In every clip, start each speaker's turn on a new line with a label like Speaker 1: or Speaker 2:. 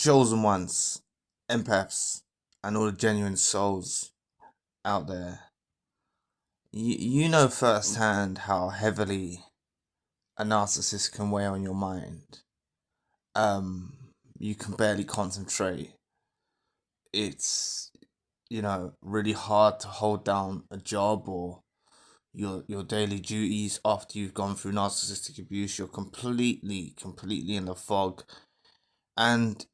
Speaker 1: chosen ones, empaths, and all the genuine souls out there, you know firsthand how heavily a narcissist can weigh on your mind. You can barely concentrate. It's, really hard to hold down a job or your daily duties after you've gone through narcissistic abuse. You're completely in the fog, and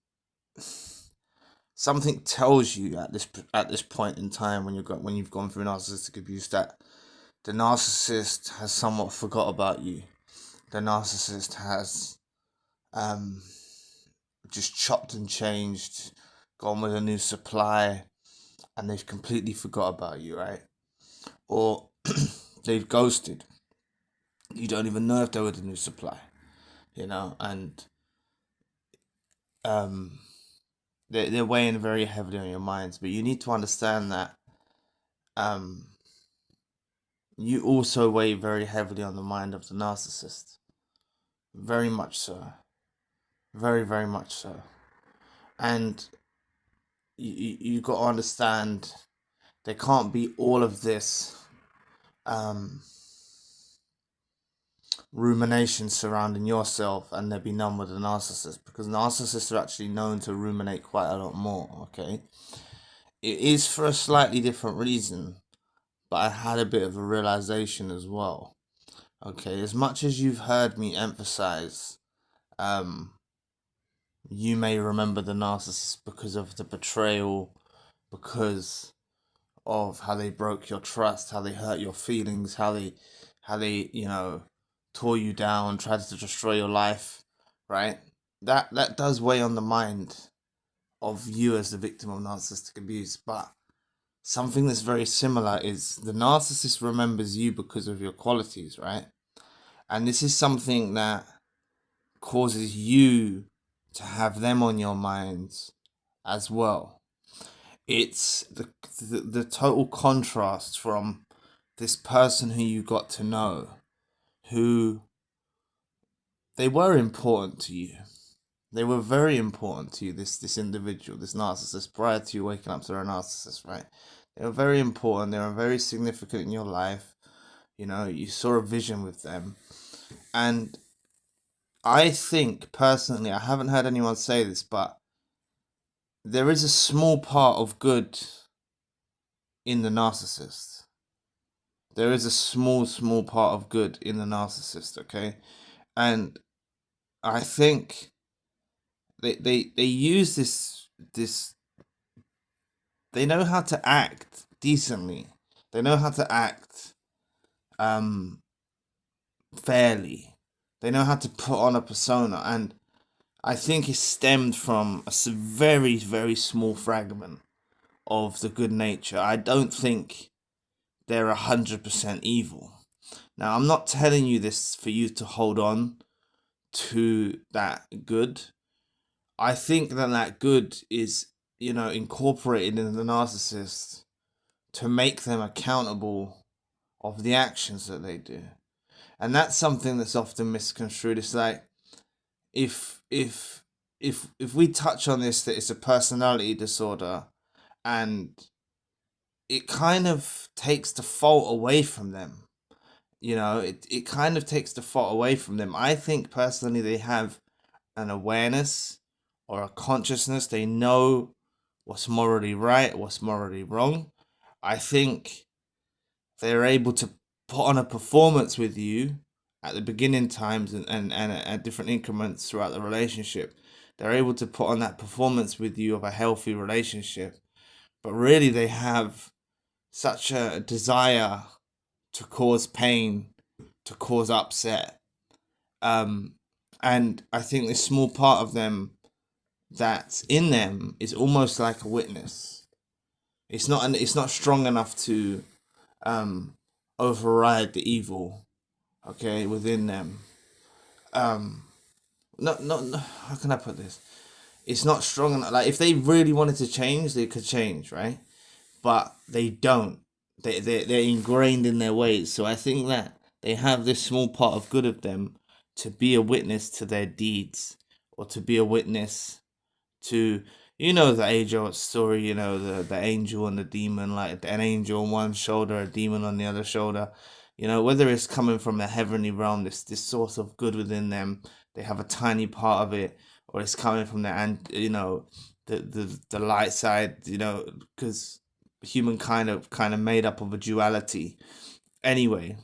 Speaker 1: something tells you at this point in time when you've gone through narcissistic abuse that the narcissist has somewhat forgot about you. The narcissist has just chopped and changed, gone with a new supply, and they've completely forgot about you, right? Or they've ghosted. You don't even know if they were the new supply, and they're weighing very heavily on your minds. But you need to understand that you also weigh very heavily on the mind of the narcissist. Very much so. Very, very much so. And you got to understand there can't be all of this rumination surrounding yourself and there be none with a narcissist, because narcissists are actually known to ruminate quite a lot more, okay? It is for a slightly different reason, but I had a bit of a realization as well. Okay, as much as you've heard me emphasize, you may remember the narcissist because of the betrayal, because of how they broke your trust, how they hurt your feelings, how they tore you down, tried to destroy your life, right? That does weigh on the mind of you as the victim of narcissistic abuse. But something that's very similar is the narcissist remembers you because of your qualities, right? And this is something that causes you to have them on your minds as well. It's the total contrast from this person who you got to know, who they were important to you. They were very important to you, this individual, this narcissist, prior to you waking up to a narcissist, right? They were very important. They were very significant in your life. You saw a vision with them. And I think, personally, I haven't heard anyone say this, but there is a small part of good in the narcissist. There is a small part of good in the narcissist, okay? And I think they use this they know how to act decently. They know how to act fairly. They know how to put on a persona, and I think it stemmed from a very, very small fragment of the good nature. I don't think they're 100% evil. Now, I'm not telling you this for you to hold on to that good. I think that good is, incorporated in the narcissist to make them accountable of the actions that they do. And that's something that's often misconstrued. It's like, if we touch on this, that it's a personality disorder, and it kind of takes the fault away from them. It kind of takes the fault away from them. I think personally they have an awareness or a consciousness. They know what's morally right, what's morally wrong. I think they're able to put on a performance with you at the beginning times and at different increments throughout the relationship. They're able to put on that performance with you of a healthy relationship. But really they have such a desire to cause pain, to cause upset. And I think this small part of them that's in them is almost like a witness. It's not strong enough to override the evil, okay, within them. Not how can I put this? It's not strong enough. Like, if they really wanted to change, they could change, right? But they don't. They're ingrained in their ways. So I think that they have this small part of good of them to be a witness to their deeds, or to be a witness to, you know, the age-old story, you know, the angel and the demon, like an angel on one shoulder, a demon on the other shoulder. You know, whether it's coming from the heavenly realm, this source of good within them, they have a tiny part of it, or it's coming from the, and you know, the light side, you know, because humankind kind of made up of a duality. Anyway,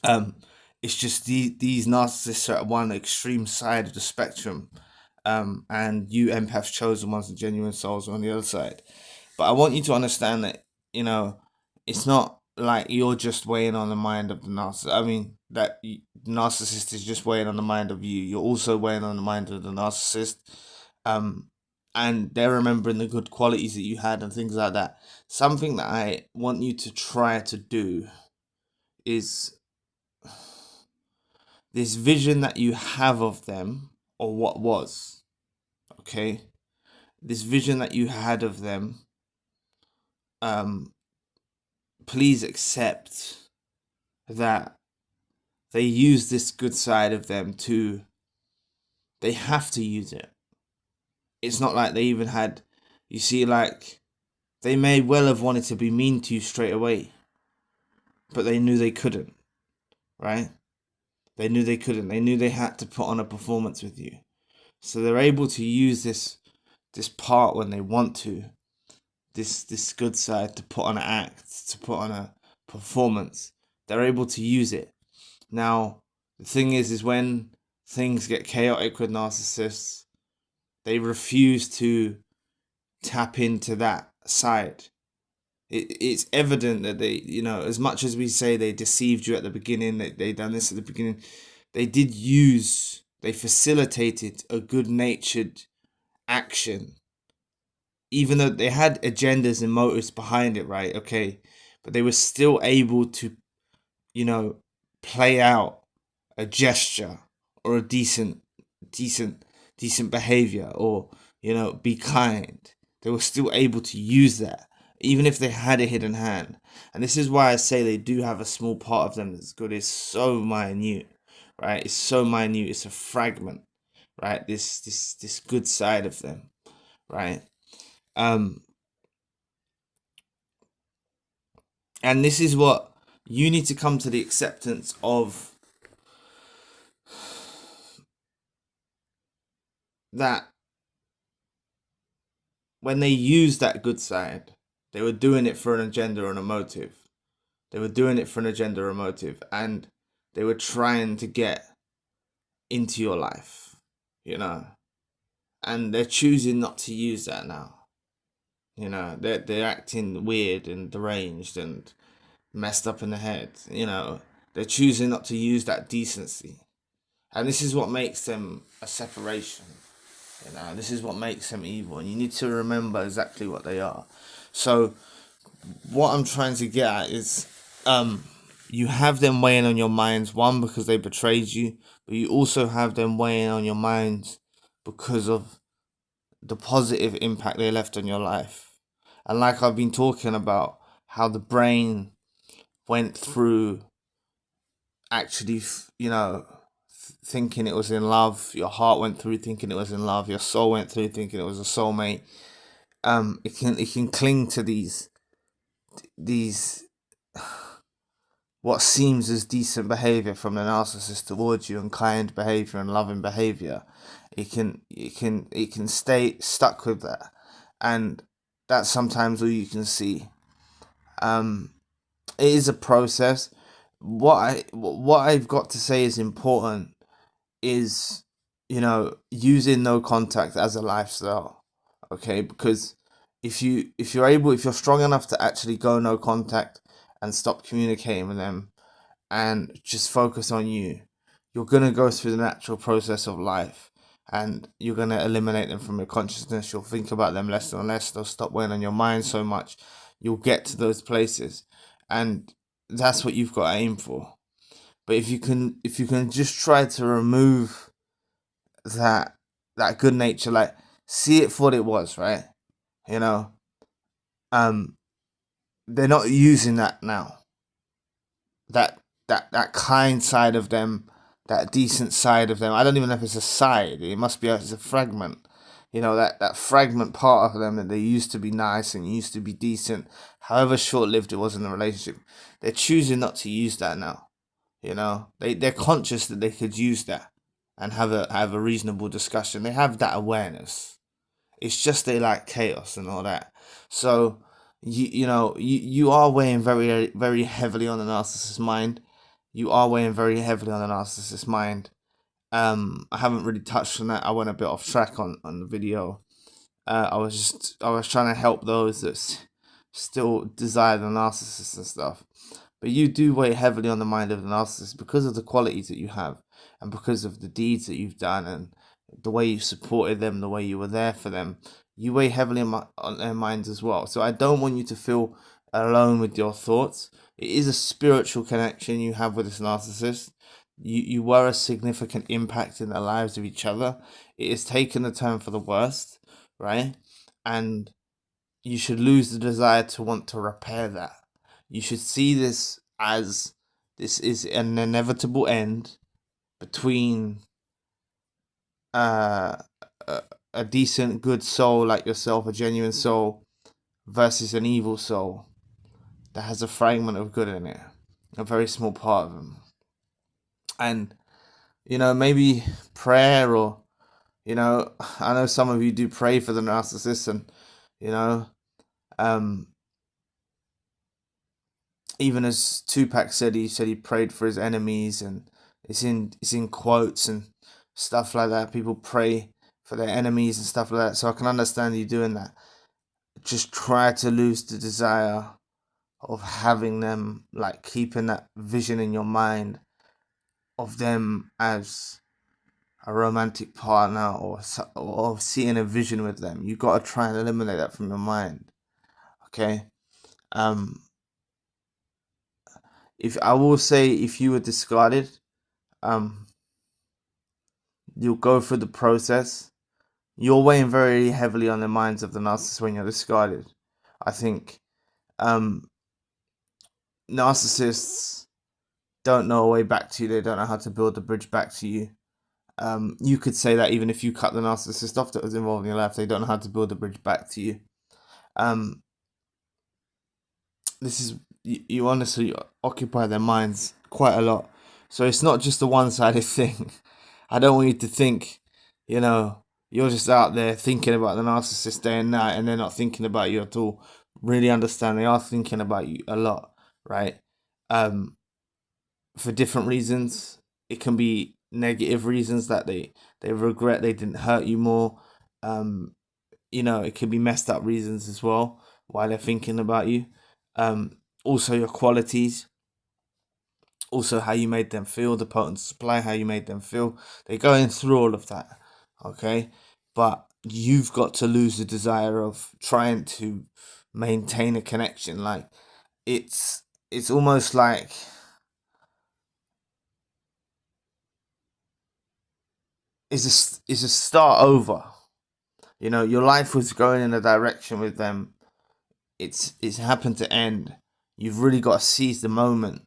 Speaker 1: um, it's just these narcissists are at one extreme side of the spectrum, and you empaths, chosen ones, the genuine souls, are on the other side. But I want you to understand that, you know, it's not like you're just weighing on the mind of the narcissist. I mean, that the narcissist is just weighing on the mind of you. You're also weighing on the mind of the narcissist. Um, and they're remembering the good qualities that you had and things like that. Something that I want you to try to do is this vision that you have of them, or what was, okay? This vision that you had of them, please accept that they use this good side of them to, they have to use it. It's not like they even had, you see, like, they may well have wanted to be mean to you straight away, but they knew they couldn't, right? They knew they couldn't. They knew they had to put on a performance with you. So they're able to use this part when they want to, this good side, to put on an act, to put on a performance. They're able to use it. Now, the thing is when things get chaotic with narcissists, they refuse to tap into that side. It's evident that they, you know, as much as we say they deceived you at the beginning, they done this at the beginning, they facilitated a good-natured action, even though they had agendas and motives behind it, right? Okay, but they were still able to, you know, play out a gesture or a decent behavior, or, you know, be kind. They were still able to use that, even if they had a hidden hand. And this is why I say they do have a small part of them that's good. It's so minute, right? It's so minute. It's a fragment, right? This good side of them, right? And this is what you need to come to the acceptance of, that when they used that good side, they were doing it for an agenda and a motive. They were doing it for an agenda or a motive, and they were trying to get into your life, you know. And they're choosing not to use that now. You know, they're acting weird and deranged and messed up in the head, you know. They're choosing not to use that decency. And this is what makes them a separation. You know, this is what makes them evil, and you need to remember exactly what they are. So, what I'm trying to get at is, you have them weighing on your minds, one, because they betrayed you, but you also have them weighing on your minds because of the positive impact they left on your life. And like I've been talking about, how the brain went through actually, you know, thinking it was in love, your heart went through thinking it was in love, your soul went through thinking it was a soulmate. It can cling to these what seems as decent behavior from the narcissist towards you, and kind behavior and loving behavior. It can stay stuck with that, and that's sometimes all you can see. It is a process. What I've got to say is important is, you know, using no contact as a lifestyle, okay? Because if you're strong enough to actually go no contact and stop communicating with them and just focus on you, you're gonna go through the natural process of life, and you're gonna eliminate them from your consciousness. You'll think about them less and less. They'll stop weighing on your mind so much. You'll get to those places, and that's what you've got to aim for. But if you can just try to remove that good nature, like, see it for what it was, right? You know, they're not using that now. That kind side of them, that decent side of them. I don't even know if it's a side. It must be it's a fragment. You know, that fragment part of them that they used to be nice and used to be decent, however short-lived it was in the relationship, they're choosing not to use that now. You know, they're conscious that they could use that and have a reasonable discussion. They have that awareness. It's just they like chaos and all that. So you are weighing very very heavily on the narcissist mind. You are weighing very heavily on the narcissist mind. I haven't really touched on that. I went a bit off track on the video. I was trying to help those that still desire the narcissist and stuff. But you do weigh heavily on the mind of the narcissist because of the qualities that you have, and because of the deeds that you've done, and the way you supported them, the way you were there for them. You weigh heavily on their minds as well. So I don't want you to feel alone with your thoughts. It is a spiritual connection you have with this narcissist. You were a significant impact in the lives of each other. It has taken a turn for the worst, right? And you should lose the desire to want to repair that. You should see this as this is an inevitable end between uh, a decent, good soul like yourself, a genuine soul, versus an evil soul that has a fragment of good in it, a very small part of them. And, maybe prayer, or, I know some of you do pray for the narcissist, and, you know, um, even as Tupac said, he prayed for his enemies, and it's in quotes and stuff like that. People pray for their enemies and stuff like that. So I can understand you doing that. Just try to lose the desire of having them, like keeping that vision in your mind of them as a romantic partner, or seeing a vision with them. You got to try and eliminate that from your mind. Okay. If I will say, if you were discarded, um, you'll go through the process. You're weighing very heavily on the minds of the narcissist when you're discarded. I think narcissists don't know a way back to you. They don't know how to build a bridge back to you. You could say that even if you cut the narcissist off that was involved in your life, they don't know how to build a bridge back to you. This is, you honestly occupy their minds quite a lot. So it's not just a one-sided thing. I don't want you to think, you're just out there thinking about the narcissist day and night, and they're not thinking about you at all. Really understand they are thinking about you a lot, right? For different reasons. It can be negative reasons, that they regret they didn't hurt you more. It can be messed up reasons as well why they're thinking about you. Also your qualities, also how you made them feel, the potent supply, how you made them feel. They're going through all of that, okay? But you've got to lose the desire of trying to maintain a connection. Like, it's almost like it's a start over. Your life was going in a direction with them. It's happened to end. You've really got to seize the moment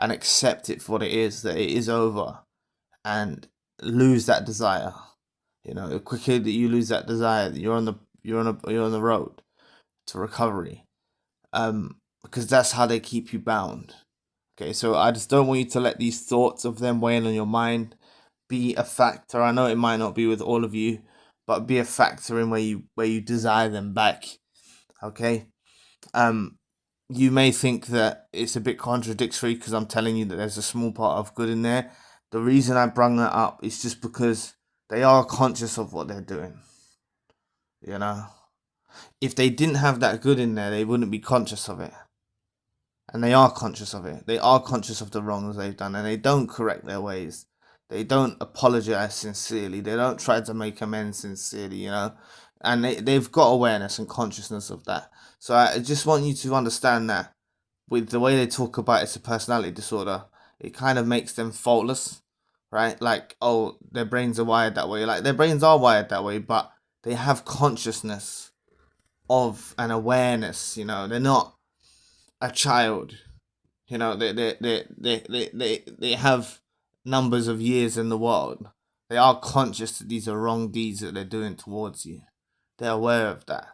Speaker 1: and accept it for what it is, that it is over, and lose that desire. The quicker that you lose that desire, you're on the road to recovery. Because that's how they keep you bound. Okay, so I just don't want you to let these thoughts of them weighing on your mind be a factor. I know it might not be with all of you, but be a factor in where you desire them back. Okay. You may think that it's a bit contradictory because I'm telling you that there's a small part of good in there. The reason I brung that up is just because they are conscious of what they're doing. If they didn't have that good in there, they wouldn't be conscious of it. And they are conscious of it. They are conscious of the wrongs they've done, and they don't correct their ways. They don't apologize sincerely. They don't try to make amends sincerely, and they've got awareness and consciousness of that. So I just want you to understand that with the way they talk about it's a personality disorder, it kind of makes them faultless, right? Like, oh, their brains are wired that way. Like, their brains are wired that way, but they have consciousness of an awareness. They're not a child. They have numbers of years in the world. They are conscious that these are wrong deeds that they're doing towards you. They're aware of that.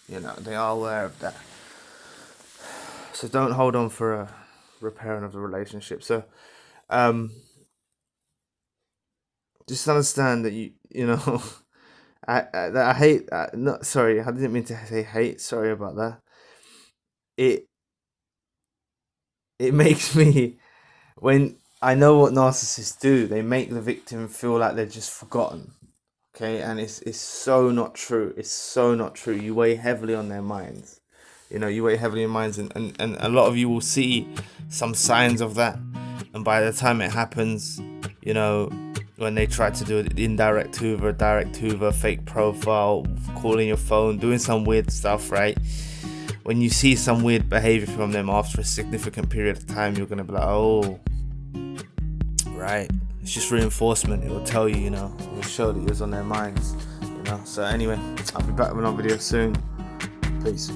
Speaker 1: They are aware of that. So don't hold on for a repairing of the relationship. So just understand that I hate. Not sorry. I didn't mean to say hate. Sorry about that. It makes me, when I know what narcissists do, they make the victim feel like they're just forgotten. Okay, and it's so not true. It's so not true. You weigh heavily on their minds. You weigh heavily in minds, and a lot of you will see some signs of that. And by the time it happens, when they try to do it indirect Hoover, direct Hoover, fake profile, calling your phone, doing some weird stuff, right? When you see some weird behavior from them after a significant period of time, you're gonna be like, oh, right. It's just reinforcement. It will tell you, it will show that it was on their minds, So anyway, I'll be back with another video soon. Peace.